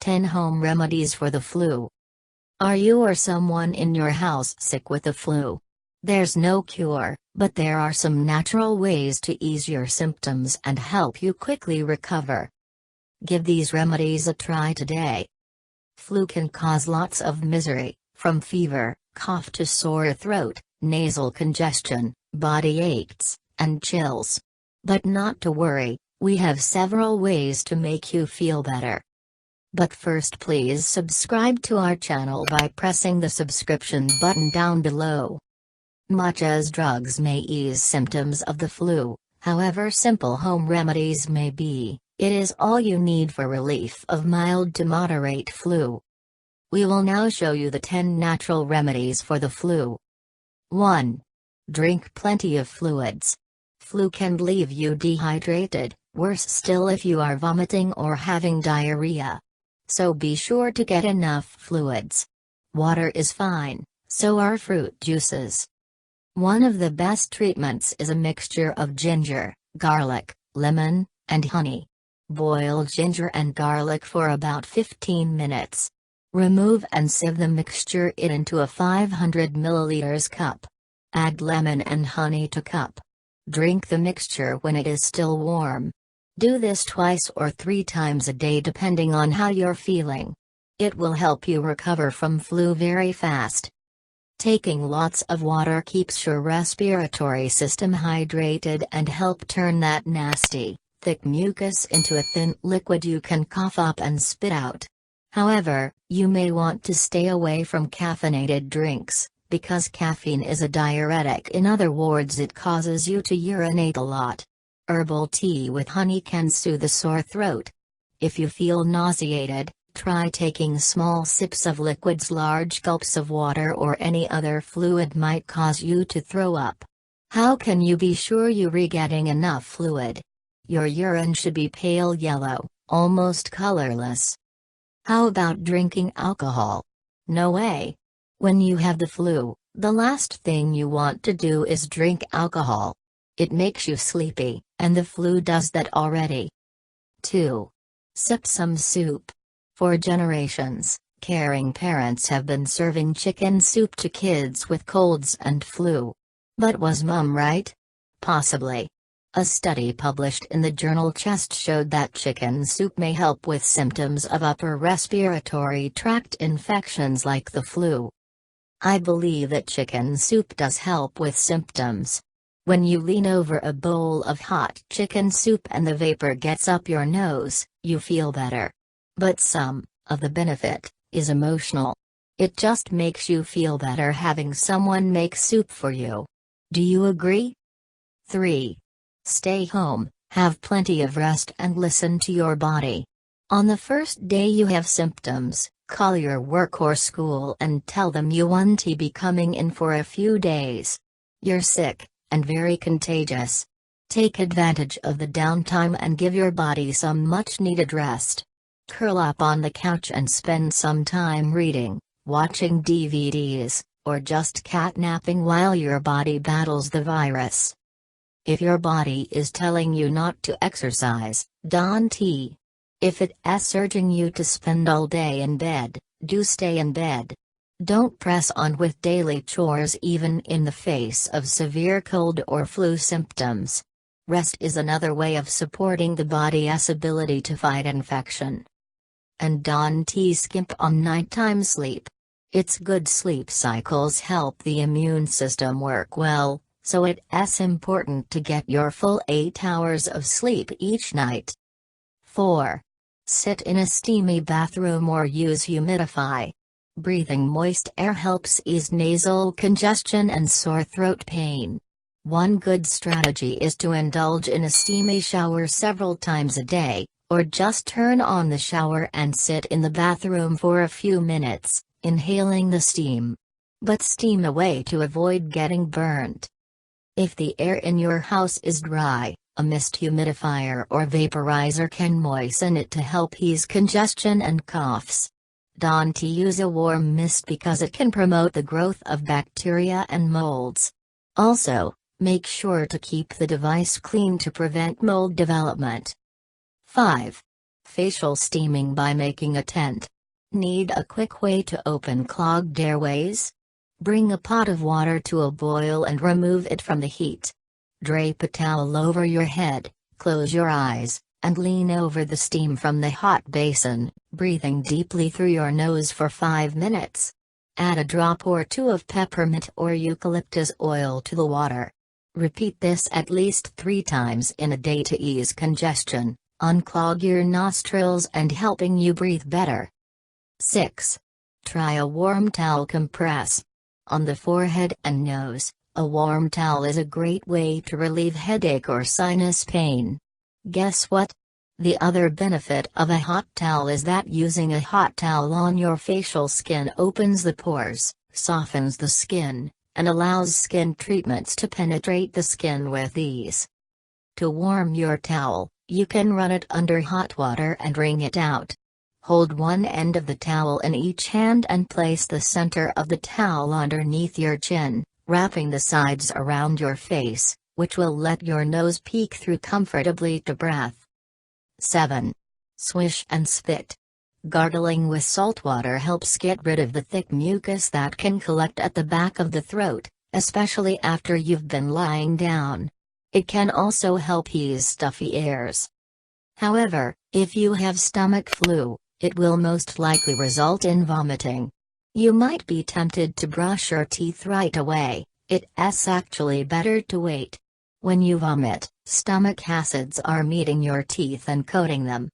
10 Home Remedies for the Flu. Are you or someone in your house sick with the flu? There's no cure, but there are some natural ways to ease your symptoms and help you quickly recover. Give these remedies a try today. Flu can cause lots of misery, from fever, cough to sore throat, nasal congestion, body aches, and chills. But not to worry, we have several ways to make you feel better. But first, please subscribe to our channel by pressing the subscription button down below. Much as drugs may ease symptoms of the flu, however simple home remedies may be, it is all you need for relief of mild to moderate flu. We will now show you the 10 natural remedies for the flu. 1. Drink plenty of fluids. Flu can leave you dehydrated, worse still if you are vomiting or having diarrhea. So be sure to get enough fluids. Water is fine, so are fruit juices. One of the best treatments is a mixture of ginger, garlic, lemon, and honey. Boil ginger and garlic for about 15 minutes. Remove and sieve the mixture into a 500 ml cup. Add lemon and honey to cup. Drink the mixture when it is still warm. Do this twice or 3 times a day depending on how you're feeling. It will help you recover from flu very fast. Taking lots of water keeps your respiratory system hydrated and help turn that nasty, thick mucus into a thin liquid you can cough up and spit out. However, you may want to stay away from caffeinated drinks, because caffeine is a diuretic. In other words, it causes you to urinate a lot. Herbal tea with honey can soothe the sore throat. If you feel nauseated, try taking small sips of liquids. Large gulps of water or any other fluid might cause you to throw up. How can you be sure you're getting enough fluid? Your urine should be pale yellow, almost colorless. How about drinking alcohol? No way. When you have the flu, the last thing you want to do is drink alcohol. It makes you sleepy, and the flu does that already. 2. Sip some soup. For generations, caring parents have been serving chicken soup to kids with colds and flu. But was mom right? Possibly. A study published in the journal Chest showed that chicken soup may help with symptoms of upper respiratory tract infections like the flu. I believe that chicken soup does help with symptoms. When you lean over a bowl of hot chicken soup and the vapor gets up your nose, you feel better. But some of the benefit is emotional. It just makes you feel better having someone make soup for you. Do you agree? 3. Stay home, have plenty of rest and listen to your body. On the first day you have symptoms, call your work or school and tell them you won't be coming in for a few days. You're sick, and very contagious. Take advantage of the downtime and give your body some much-needed rest. Curl up on the couch and spend some time reading, watching DVDs, or just catnapping while your body battles the virus. If your body is telling you not to exercise, don't. If it's urging you to spend all day in bed, do stay in bed. Don't press on with daily chores even in the face of severe cold or flu symptoms. Rest is another way of supporting the body's ability to fight infection. And don't skimp on nighttime sleep. Its good sleep cycles help the immune system work well, so it's important to get your full 8 hours of sleep each night. 4. Sit in a steamy bathroom or use humidify. Breathing moist air helps ease nasal congestion and sore throat pain. One good strategy is to indulge in a steamy shower several times a day, or just turn on the shower and sit in the bathroom for a few minutes, inhaling the steam. But steam away to avoid getting burnt. If the air in your house is dry, a mist humidifier or vaporizer can moisten it to help ease congestion and coughs. Don't use a warm mist because it can promote the growth of bacteria and molds. Also, make sure to keep the device clean to prevent mold development. 5. Facial steaming by making a tent. Need a quick way to open clogged airways? Bring a pot of water to a boil and remove it from the heat. Drape a towel over your head, close your eyes, and lean over the steam from the hot basin, breathing deeply through your nose for 5 minutes. Add a drop or two of peppermint or eucalyptus oil to the water. Repeat this at least 3 times in a day to ease congestion, unclog your nostrils and helping you breathe better. 6. Try a warm towel compress. On the forehead and nose, a warm towel is a great way to relieve headache or sinus pain. Guess what? The other benefit of a hot towel is that using a hot towel on your facial skin opens the pores, softens the skin, and allows skin treatments to penetrate the skin with ease. To warm your towel, you can run it under hot water and wring it out. Hold one end of the towel in each hand and place the center of the towel underneath your chin, wrapping the sides around your face, which will let your nose peek through comfortably to breath. 7. Swish and spit. Gargling with salt water helps get rid of the thick mucus that can collect at the back of the throat, especially after you've been lying down. It can also help ease stuffy airs. However, if you have stomach flu, it will most likely result in vomiting. You might be tempted to brush your teeth right away. It's actually better to wait. When you vomit, stomach acids are meeting your teeth and coating them.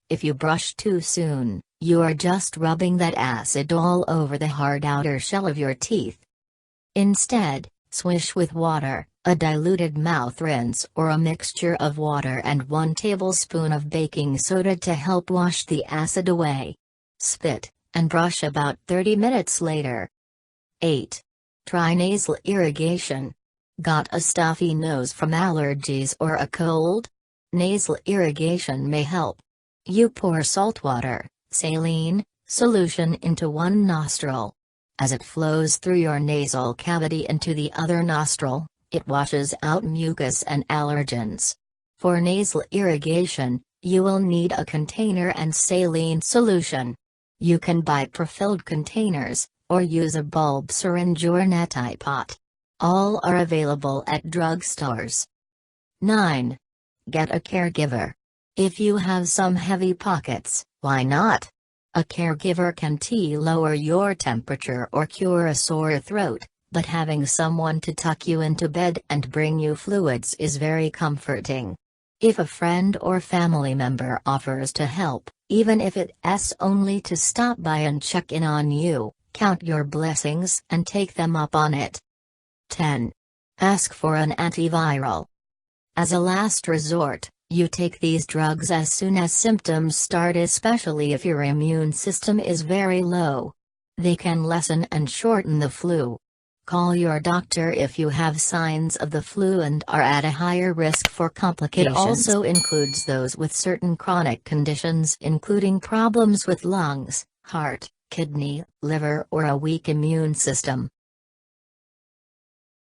If you brush too soon, you are just rubbing that acid all over the hard outer shell of your teeth. Instead, swish with water, a diluted mouth rinse or a mixture of water and 1 tablespoon of baking soda to help wash the acid away. Spit, and brush about 30 minutes later. 8. Try nasal irrigation. Got a stuffy nose from allergies or a cold? Nasal irrigation may help. You pour saltwater, saline, solution into one nostril. As it flows through your nasal cavity into the other nostril, it washes out mucus and allergens. For nasal irrigation, you will need a container and saline solution. You can buy prefilled containers, or use a bulb syringe or neti pot. All are available at drugstores. 9. Get a caregiver. If you have some heavy pockets, why not? A caregiver can lower your temperature or cure a sore throat, but having someone to tuck you into bed and bring you fluids is very comforting. If a friend or family member offers to help, even if it's only to stop by and check in on you, count your blessings and take them up on it. 10. Ask for an antiviral. As a last resort, you take these drugs as soon as symptoms start, especially if your immune system is very low. They can lessen and shorten the flu. Call your doctor if you have signs of the flu and are at a higher risk for complications. It also includes those with certain chronic conditions, including problems with lungs, heart, kidney, liver, or a weak immune system.